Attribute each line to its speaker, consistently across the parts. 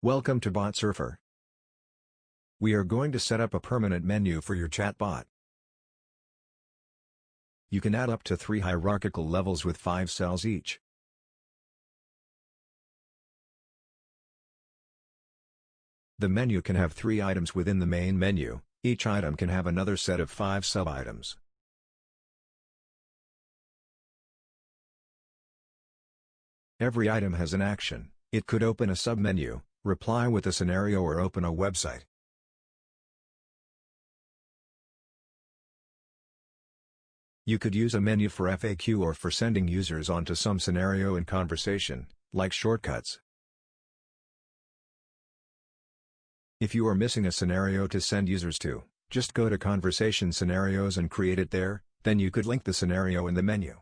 Speaker 1: Welcome to Botsurfer. We are going to set up a permanent menu for your chatbot. You can add up to 3 hierarchical levels with 5 cells each. The menu can have 3 items within the main menu. Each item can have another set of 5 sub-items. Every item has an action. It could open a sub-menu, reply with a scenario, or open a website. You could use a menu for FAQ or for sending users onto some scenario in conversation, like shortcuts. If you are missing a scenario to send users to, just go to Conversation Scenarios and create it there, then you could link the scenario in the menu.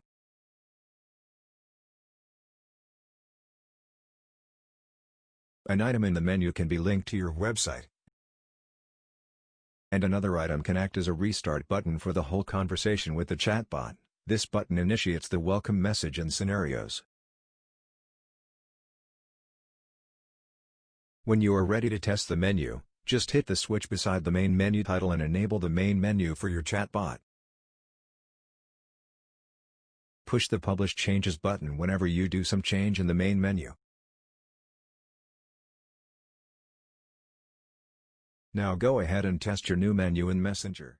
Speaker 1: An item in the menu can be linked to your website. And another item can act as a restart button for the whole conversation with the chatbot. This button initiates the welcome message and scenarios. When you are ready to test the menu, just hit the switch beside the main menu title and enable the main menu for your chatbot. Push the Publish Changes button whenever you do some change in the main menu. Now go ahead and test your new menu in Messenger.